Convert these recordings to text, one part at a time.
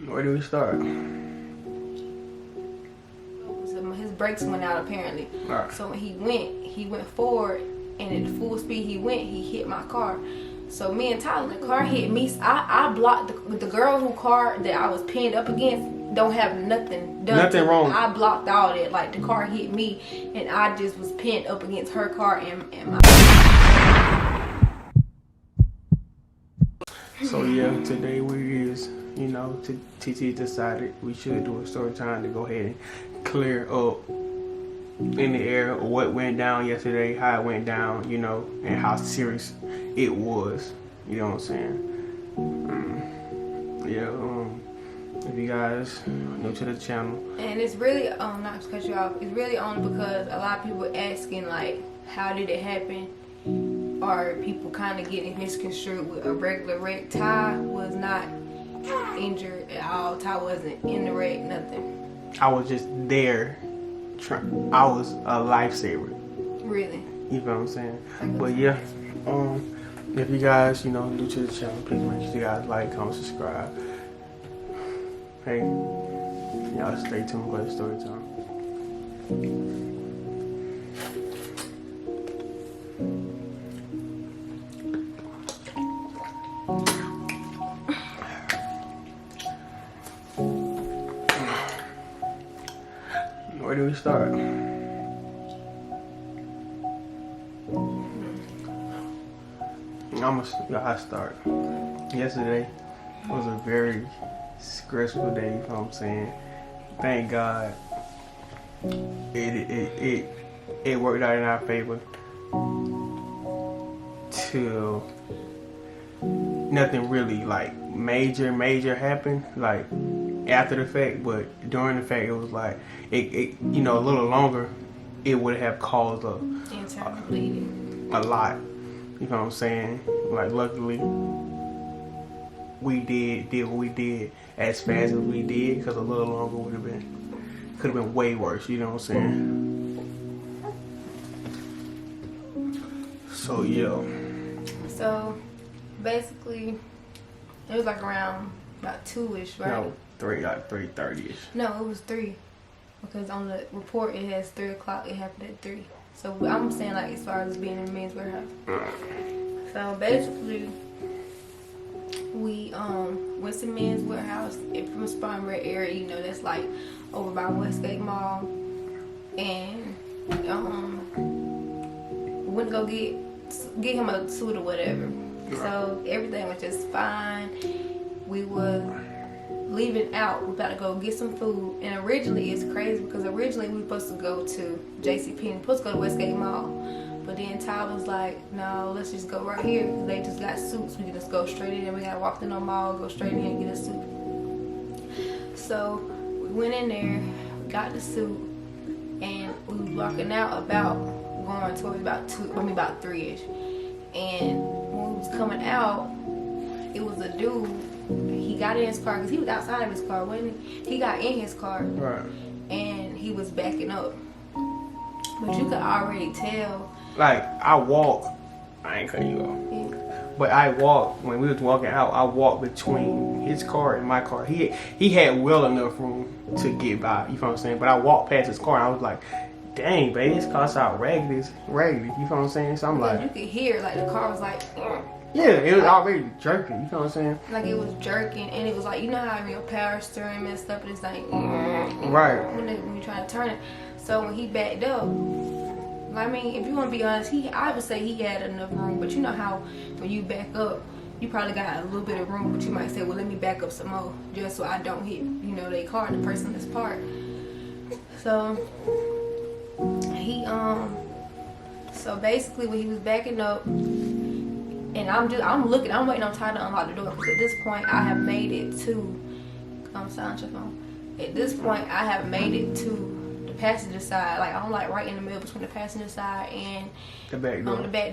Where do we start? His brakes went out apparently. Right. So when he went forward, and at full speed he hit my car. So me and Tyler, the car hit me. I blocked the girl who car that I was pinned up against. Don't have nothing done. Nothing wrong. I blocked all that. Like the car hit me, and I just was pinned up against her car and my. So yeah, today TT decided we should do a story time to go ahead and clear up in the air what went down yesterday, how it went down, and how serious it was. You know what I'm saying? If you guys are new to the channel, and it's really not to cut you off, it's really only because a lot of people asking like, how did it happen? Or people kind of getting misconstrued with a regular wreck. Ty was not injured at all. Ty wasn't in the wreck, nothing. I was just there. I was a lifesaver. Really? You know what I'm saying? But yeah, if you guys, new to the channel, please make sure you guys like, comment, subscribe. Hey, y'all stay tuned for the story time. Where do we start? I start. Yesterday was a very stressful day, you know what I'm saying? Thank God it worked out in our favor till nothing really like major happened like after the fact, but during the fact it was like it a little longer, it would have caused a lot. You know what I'm saying? Like luckily we did what we did as fast as we did, because a little longer could have been way worse. You know what I'm saying? So yeah. So basically, it was like around about 2-ish, right? No, 3:30ish. No, it was 3, because on the report it has 3 o'clock. It happened at 3. So I'm saying like as far as being in the men's warehouse. So basically, we went to men's warehouse from Spine Red area. That's like over by Westgate Mall, and went to go get him a suit or whatever. So everything was just fine. We were leaving out. We about to go get some food, and originally it's crazy because originally we were supposed to go to JCP and supposed to go to Westgate Mall, but then Ty was like, no, let's just go right here because they just got suits. We can just go straight in, and we gotta walk in the mall, go straight in and get a suit. So we went in there, got the suit, and we was walking out going towards about 3ish. And when we was coming out, it was a dude. He got in his car because he was outside of his car, wasn't he? He got in his car, right, and he was backing up. But you could already tell. Like I ain't cutting you off. Yeah. But I walked, when we was walking out, I walked between his car and my car. He had well enough room to get by, you know what I'm saying? But I walked past his car and I was like, dang, baby, this car's out raggedy, you know what I'm saying? So I'm like, you could hear, like the car was like, yeah, it was already jerking, you know what I'm saying? Like it was jerking, and it was like, how your power steering messed up, and it's like, right, when you try to turn it. So when he backed up, I mean, if you want to be honest, I would say he had enough room, but you know how when you back up, you probably got a little bit of room, but you might say, well, let me back up some more, just so I don't hit, their car and the person that's parked. So so basically when he was backing up, and I'm waiting on Ty to unlock the door, because at this point I have made it to, silence your phone. At this point I have made it to the passenger side. Like I'm like right in the middle between the passenger side and the back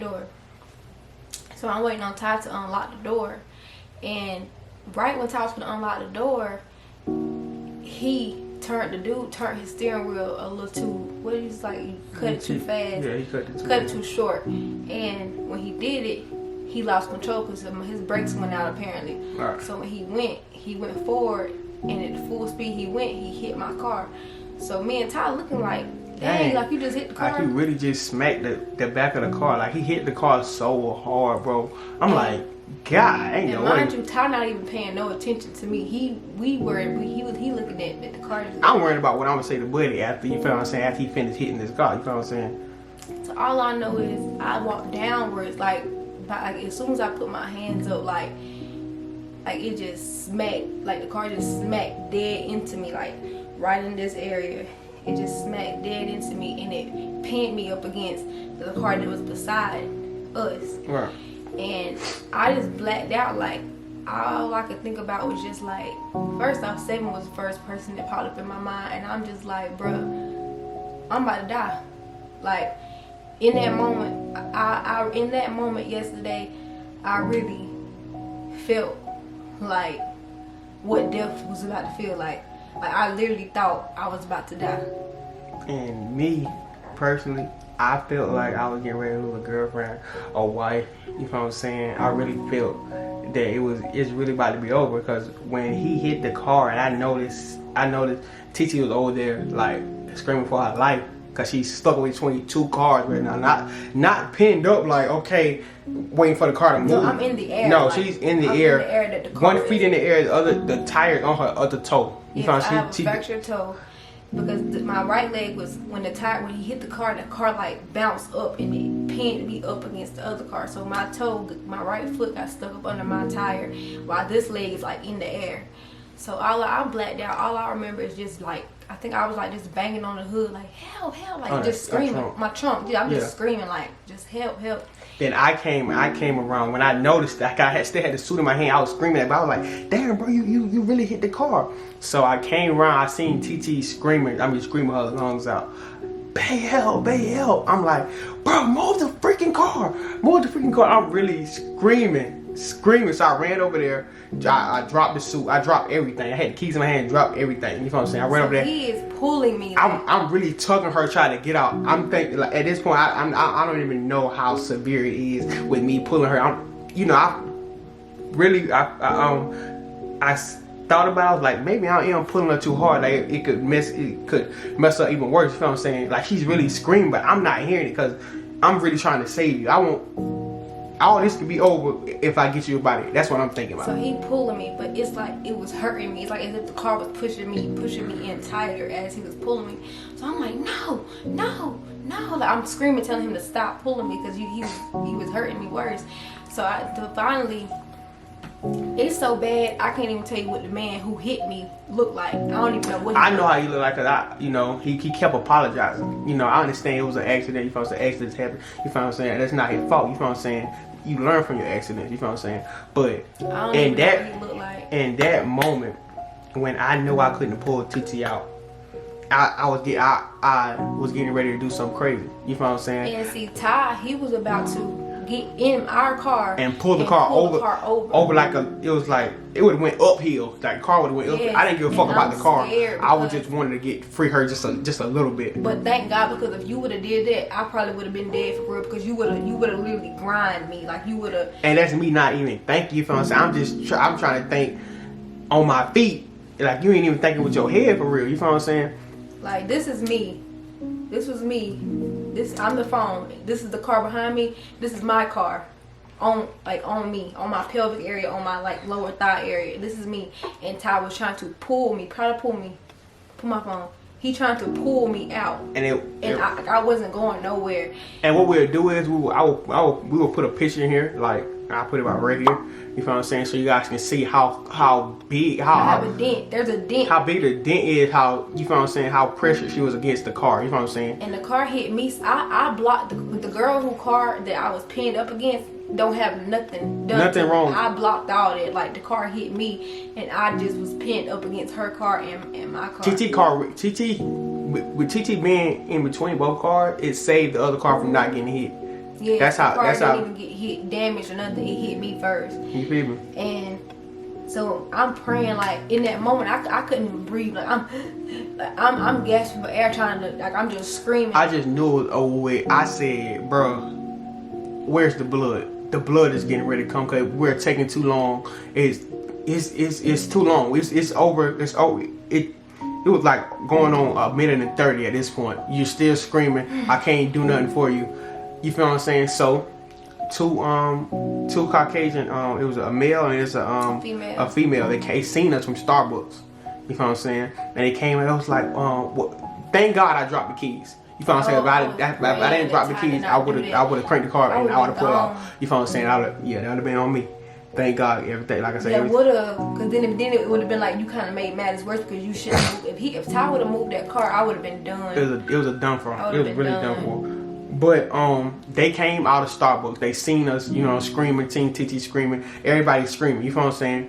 door. So I'm waiting on Ty to unlock the door, and right when Ty was gonna unlock the door, he turned his steering wheel a little too, cut it too fast. Yeah, he cut it too short. And when he did it, he lost control because his brakes went out apparently. Right. So when he went forward, and speed he went, he hit my car. So me and Ty looking like, dang, like you just hit the car. Like he really just smacked the back of the car. Like he hit the car so hard, bro. I'm like, God, ain't no way. And mind you, Ty not even paying no attention to me. He looking at the car. I'm worried about what I'm gonna say to Buddy after, you feel what I'm saying, after he finished hitting this car, you feel what I'm saying? So all I know is I walked downwards, like as soon as I put my hands up, like it just smacked, like the car just smacked dead into me, like right in this area. It just smacked dead into me, and it pinned me up against the car that was beside us. Right. And I just blacked out. Like all I could think about was just like, first off, Seven was the first person that popped up in my mind, and I'm just like, bruh, I'm about to die. Like in that moment, I in that moment yesterday, I really felt like what death was about to feel like. Like I literally thought I was about to die. And me, personally, I felt like I was getting ready to lose a girlfriend or wife. You know what I'm saying? I really felt that it's really about to be over, because when he hit the car and I noticed TT was over there like screaming for her life, because she's stuck with 22 cars right now, not pinned up like, okay, waiting for the car to move. No, I'm in the air. No, like, she's in the I'm air. In the air that the car 1 feet in the air, the tire on her other toe. You yes, found I have a fractured toe, because my right leg was, when he hit the car like bounced up and it pinned me up against the other car. So my right foot got stuck up under my tire, while this leg is like in the air. So I blacked out. All I remember is just like, I think I was like just banging on the hood, like help, like just screaming. My trunk, I'm just screaming like, just help. Then I came around when I noticed that I still had the suit in my hand. I was screaming at it, but I was like, damn, bro, you really hit the car. So I came around, I seen TT screaming her lungs out. Bay help. I'm like, bro, move the freaking car. I'm really screaming. So I ran over there. I dropped the suit. I dropped everything. I had the keys in my hand, dropped everything. You know what I'm saying? I ran over there. He is pulling me. I'm really tugging her, trying to get out. I'm thinking, like, at this point, I don't even know how severe it is with me pulling her. I thought about it. I was like, maybe I am pulling her too hard. Like it could mess up even worse. You know what I'm saying? Like she's really screaming, but I'm not hearing it because I'm really trying to save you. All this could be over if I get you a body. That's what I'm thinking about. So he pulling me, but it's like it was hurting me. It's like as if the car was pushing me in tighter as he was pulling me. So I'm like, no. Like I'm screaming, telling him to stop pulling me because he was hurting me worse. So finally, it's so bad I can't even tell you what the man who hit me looked like. I don't even know what he I know how he looked like, cause he kept apologizing. I understand it was an accident. You know what I'm saying? Accidents happen. You know what I'm saying? That's not his fault. You know what I'm saying? You learn from your accidents. You know what I'm saying? But in that moment, when I knew I couldn't pull TT out, I was getting ready to do something crazy. You know what I'm saying? And see, Ty, he was about to get in our car and pull the car over like it would have went uphill. Like car would have went uphill. I didn't give a fuck about the car. I was just wanted to free her just a little bit. But thank God, because if you would have did that, I probably would have been dead for real, because you would have literally grind me, like you would have. And that's me not even thinking. You feel what I'm saying? I'm trying to think on my feet. Like you ain't even thinking with your head for real. You feel what I'm saying? Like this is me. This was me. I'm the phone. This is the car behind me. This is my car. On me, on my pelvic area, on my like lower thigh area. This is me. And Ty was trying to pull my phone. He trying to pull me out. And I wasn't going nowhere. And what we'll do is we will put a picture in here, like I'll put it about right here. You feel what I'm saying? So you guys can see how big, I have a dent. There's a dent. How big the dent is, how, you feel what I'm saying, how pressure she was against the car. You feel what I'm saying? And the car hit me. I blocked the girl who car that I was pinned up against don't have nothing done. Nothing wrong. I blocked all that. Like the car hit me and I just was pinned up against her car and my car. With TT being in between both cars, it saved the other car from not getting hit. Yeah, that's how. Didn't even get hit, damaged or nothing. It hit me first. You feel me? And so I'm praying, like in that moment, I couldn't even breathe. Like I'm gasping for air, trying to, like I'm just screaming. I just knew it was over with. I said, bro, where's the blood? The blood is getting ready to come because we're taking too long. it's too long. It's over. It was like going on a minute and 30 at this point. You're still screaming. I can't do nothing for you. You feel what I'm saying? So two Caucasian, it was a male and it's a female. They seen us from Starbucks. You feel what I'm saying? And they came and I was like, thank God I dropped the keys. You feel what I'm saying? If I didn't drop the keys, I would have cranked the car and I would have pulled off. You feel what I'm saying? That would have been on me. Thank God, everything. Like I said, yeah, would have, because then it would have been like you kind of made matters worse because you shouldn't have. If Ty would have moved that car, I would have been done. It was a done for. It was really done for. But they came out of Starbucks. They seen us, screaming, Team TT screaming, everybody screaming. You feel what I'm saying?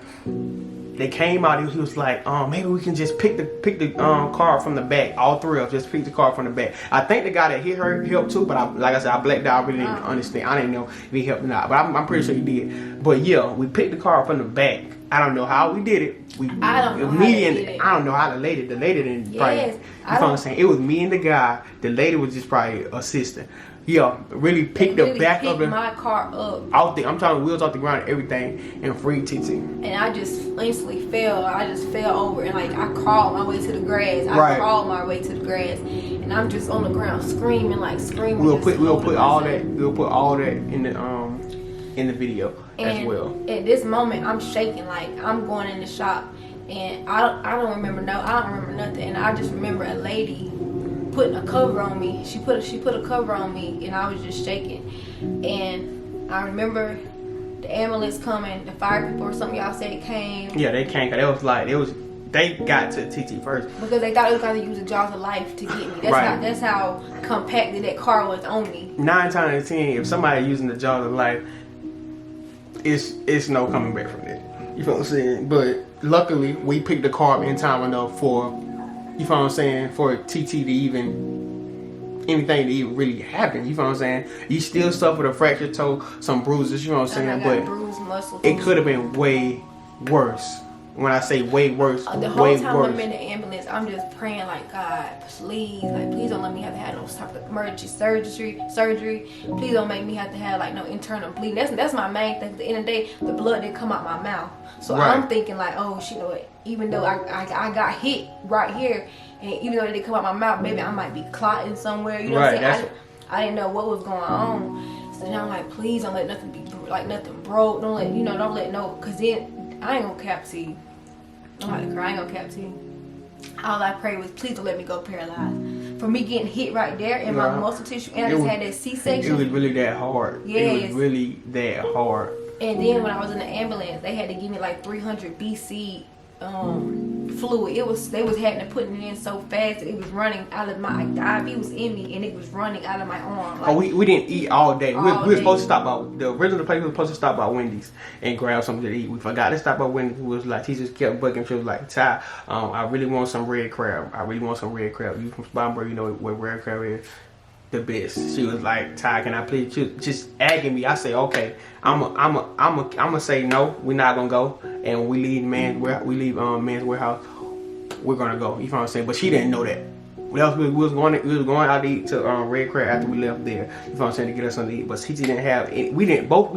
They came out. He was like, maybe we can just pick the car from the back. All three of us just pick the car from the back. I think the guy that hit her helped too, but like I said, I blacked out. I really didn't understand. I didn't know if he helped or not, but I'm pretty sure he did. But yeah, we picked the car from the back. I don't know how we did it. I don't know how the lady didn't probably. You know what I'm saying? It was me and the guy. The lady was just probably assisting. Yeah, really picked the back of my car up. I'm talking wheels off the ground and everything and free TT. And I just instantly fell. I just fell over and like I crawled my way to the grass. Crawled my way to the grass, and I'm just on the ground screaming. We'll put all that in the video as well. At this moment, I'm shaking like I'm going in the shop, and I don't remember nothing. And I just remember a lady putting a cover on me. She put a cover on me, and I was just shaking. And I remember the ambulance coming, the fire people or something y'all said came. Yeah, they came. They got to TT first because they thought it was going to use the jaws of life to get me. That's how compacted that car was on me. 9 times out of 10, if somebody using the jaws of life, it's no coming back from that. You feel what I'm saying? But luckily, we picked the car up in time enough for, you feel what I'm saying, for TT to even, anything to even really happen. You feel what I'm saying? You still suffered a fractured toe, some bruises, you know what I'm saying? But bruised muscles. It could have been way worse. When I say way worse, the whole time I'm in the ambulance, I'm just praying like, God, please don't let me have to have no type of emergency surgery. Please don't make me have to have like no internal bleeding. That's my main thing. At the end of the day, the blood didn't come out my mouth. So I'm thinking like, oh shit, even though I got hit right here, and even though it didn't come out my mouth, maybe I might be clotting somewhere. You know what I'm saying? I didn't know what was going on. So now I'm like, please don't let nothing be like nothing broke. Don't let no, cause then I ain't gonna cap to you. I'm about to cry. I ain't gonna cap to you. All I prayed was, please don't let me go paralyzed. For me getting hit right there in my muscle tissue, and I just had that C-section. It was really that hard. Yes. It was really that hard. And then when I was in the ambulance, they had to give me like 300 BC fluid. They was having to put it in so fast that it was running out of my IV was in me, and it was running out of my arm. Like, we didn't eat all day. We were supposed to stop by the original place. We were supposed to stop by Wendy's and grab something to eat. We forgot to stop by Wendy's. We was like, he just kept bugging. She was like, Ty, I really want some red crab. You from Spartanburg, you know what red crab is. The best. She was like, Ty, can I please? She was just agging me. I say, okay, I'm say no. We're not gonna go. And when we leave Man's Warehouse, we're gonna go. You know what I'm saying? But she didn't know that. We was going out to eat to Red Crab after we left there. You know what I'm saying, to get us something to eat. But TT didn't have it. We didn't both.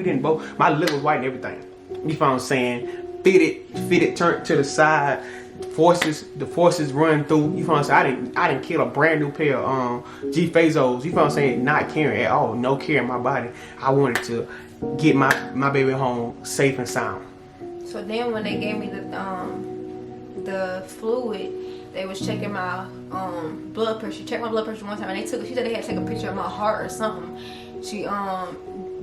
My lip was white and everything. You know what I'm saying? Fitted, turned to the side. The forces run through. You know what I'm saying? I didn't kill a brand new pair of G Fazos. You know what I'm saying? Not caring at all. No care in my body. I wanted to get my baby home safe and sound. So then when they gave me the fluid, they was checking my blood pressure. She checked my blood pressure one time, and she said they had to take a picture of my heart or something. She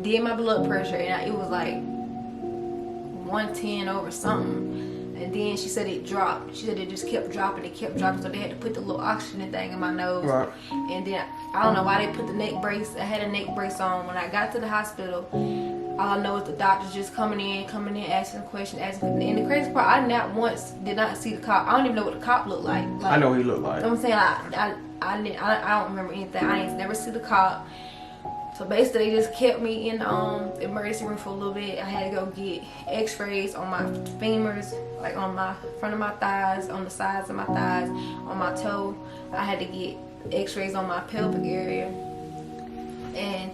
did my blood pressure, and it was like 110 over something. And then she said it dropped. She said it just kept dropping. So they had to put the little oxygen thing in my nose. Right. And then I don't know why they put the neck brace. I had a neck brace on. When I got to the hospital, all I know is the doctors just coming in, asking questions. And the crazy part, I not once did not see the cop. I don't even know what the cop looked like. I know what he looked like. I'm saying I don't remember anything. I ain't never see the cop. So basically, they just kept me in the emergency room for a little bit. I had to go get X-rays on my femurs, like on my front of my thighs, on the sides of my thighs, on my toe. I had to get X-rays on my pelvic area, and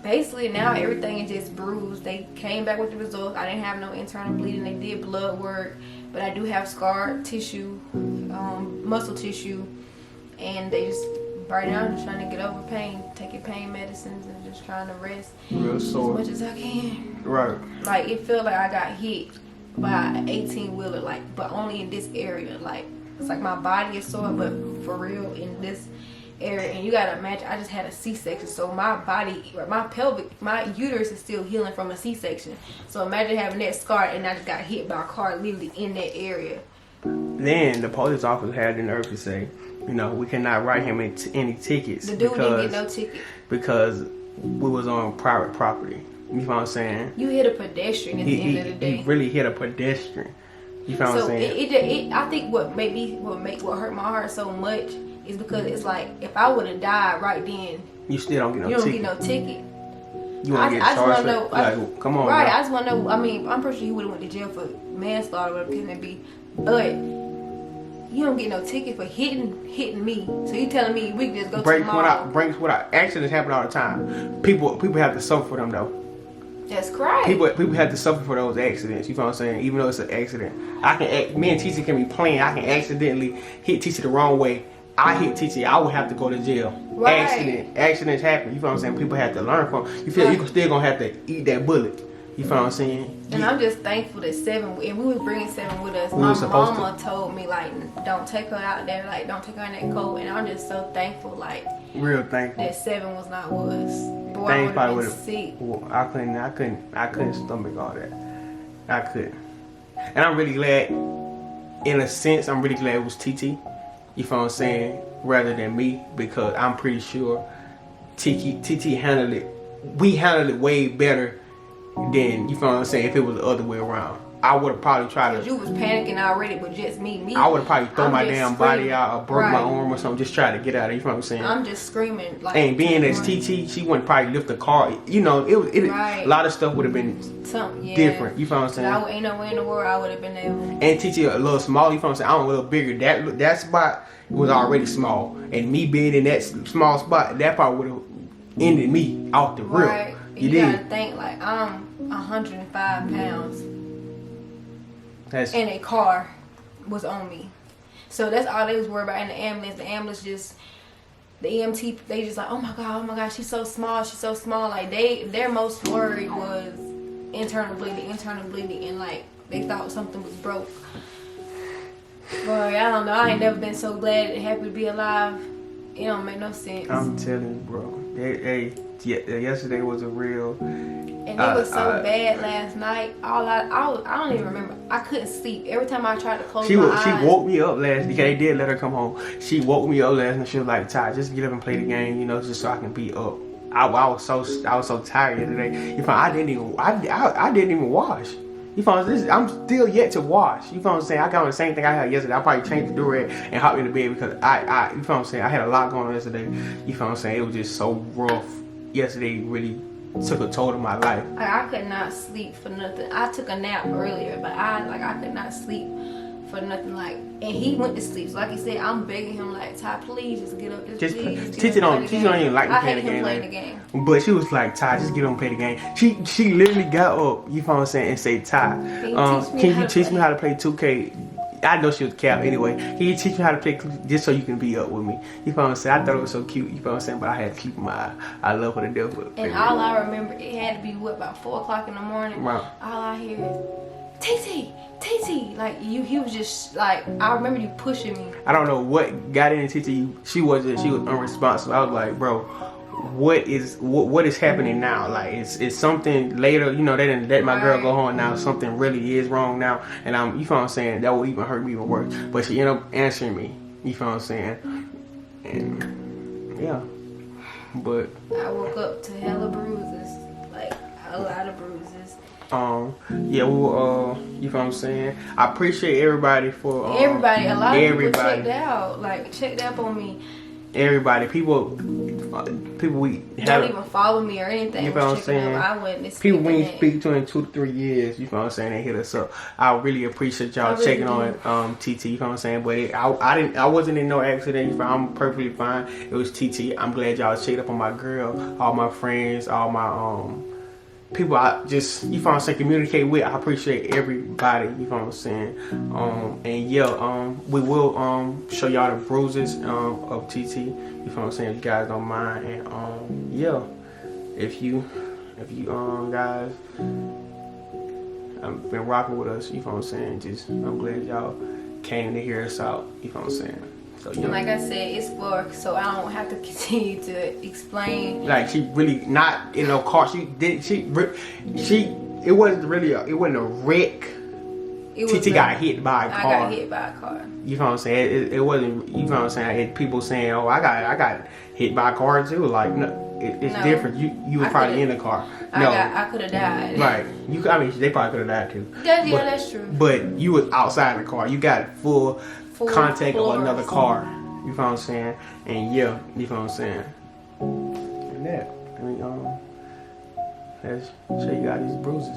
basically now everything is just bruised. They came back with the results. I didn't have no internal bleeding. They did blood work, but I do have scar tissue, muscle tissue, and they just right now I'm just trying to get over pain, taking pain medicines, and just trying to rest Real sore. as much as I can. Right. Like it feels like I got hit by an 18-wheeler, like, but only in this area. Like it's like my body is sore, but for real in this area. And you gotta imagine, I just had a C-section, so my body, my uterus is still healing from a C-section. So imagine having that scar, and I just got hit by a car literally in that area. Then the police officer had the nerve to say, you know, we cannot write him any tickets. The dude didn't get no ticket because we was on private property. You know what I'm saying? You hit a pedestrian at the end of the day. He really hit a pedestrian. You know what I'm saying? It I think what hurt my heart so much is because it's like if I would have died right then, you still don't get no ticket. You don't get no ticket. You want to get charged? Like, come on. Right. Now. I just want to know. I mean, I'm pretty sure he would have went to jail for manslaughter, whatever it may be, but you don't get no ticket for hitting me. So you telling me we can just go to the mall? Breaks without accidents happen all the time. People have to suffer for them though. That's crazy. People have to suffer for those accidents. You know what I'm saying? Even though it's an accident, me and Titi can be playing. I can accidentally hit Titi the wrong way. I hit Titi, I would have to go to jail. Right. Accidents happen. You know what I'm saying? People have to learn from. You feel you still gonna have to eat that bullet. You know what I'm saying? And I'm just thankful that Seven, and we was bringing Seven with us. My mama told me like, don't take her out there, like don't take her in that cold. And I'm just so thankful, like real thankful that Seven was not with us. Boy, I would have been sick. Well, I couldn't stomach all that. I couldn't. And I'm really glad. In a sense, I'm really glad it was TT. You know what I'm saying? Rather than me, because I'm pretty sure TT handled it. We handled it way better than, you know what I'm saying, if it was the other way around. I would have probably tried to. You was panicking already, but just me. I would have probably thrown my damn body out or broke my arm or something, just try to get out of it. You know what I'm saying? I'm just screaming. Like, and being as TT, she wouldn't probably lift the car. You know, a lot of stuff would have been different. You know what I'm saying? Ain't no way in the world I would have been able. And TT a little small. You know what I'm saying? I'm a little bigger. That spot was already small, and me being in that small spot, that part would have ended me off the rip. Right. You gotta think like I'm 105 pounds. And a car was on me. So that's all they was worried about in the ambulance. The ambulance just, the EMT, they just like, oh my God, she's so small. Like their most worried was internal bleeding, and like they thought something was broke. Boy, I don't know. I ain't never been so glad and happy to be alive. It don't make no sense. I'm telling you, bro. Yesterday was a real. And it was so bad last night. I don't even remember. I couldn't sleep. Every time I tried to close my eyes. She woke me up last night. They did let her come home. She woke me up last night. She was like, Ty, just get up and play the game, you know, just so I can be up. I was so tired yesterday. You know, I didn't even wash. You know, I'm still yet to wash. You know what I'm saying? I got on the same thing I had yesterday. I probably changed the durag and hopped in the bed because I you know what I'm saying? I had a lot going on yesterday. You know what I'm saying? It was just so rough. Yesterday really took a toll of my life. I could not sleep for nothing. I took a nap earlier, but I could not sleep for nothing. Like, and he went to sleep. So like he said, I'm begging him like, Ty, please just get up. Titi don't even like me playing the game. But she was like, Ty, just get up and play the game. She literally got up, you know what I'm saying, and say, Ty, can you teach me how to play 2K? I know she was capped anyway. Can you teach me how to play just so you can be up with me? You know what I'm saying? I thought it was so cute, you know what I'm saying? But I had to keep my eye. I love her to death. And all I remember, it had to be about 4 o'clock in the morning. Right. All I hear is, TT. Like, he was just like, I remember you pushing me. I don't know what got into TT. She was unresponsive. I was like, bro, what is happening now? Like, it's something later, you know, they didn't let my girl go home now. Something really is wrong now. And you know what I'm saying? That would even hurt me even worse. But she ended up answering me. You know what I'm saying? And yeah. But I woke up to hella bruises. Like, a lot of bruises. Yeah, we were, you know what I'm saying? I appreciate everybody for a lot of people checked out, like checked up on me. everybody, people we don't have. even follow me or anything. You know what I'm saying? I wouldn't People we ain't that. speak to in 2 to 3 years. You know what I'm saying? They hit us up. I really appreciate y'all really checking do. on TT. You know what I'm saying? But I wasn't in no accident. You know, I'm perfectly fine. It was TT. I'm glad y'all checked up on my girl, all my friends, all my people I just, you know what I'm saying, communicate with. I appreciate everybody, you know what I'm saying. And yeah, we will show y'all the bruises of TT, you know what I'm saying, if you guys don't mind. And yeah, if you guys been rocking with us, you know what I'm saying, just I'm glad y'all came to hear us out, you know what I'm saying. So, yeah. And like I said, it's for so I don't have to continue to explain. Like, she really not in no car. It wasn't really it wasn't a wreck. TT got hit by a car. I got hit by a car. You know what I'm saying? It wasn't. You know what I'm saying? People saying, "Oh, I got hit by a car too." Like, no, it's different. You were probably in the car. No, I could have died. Right. I mean, they probably could have died too. That's true. But you was outside the car. You got full contact of another car. You know what I'm saying? And yeah, you know what I'm saying? And that, I mean, let's show you guys these bruises.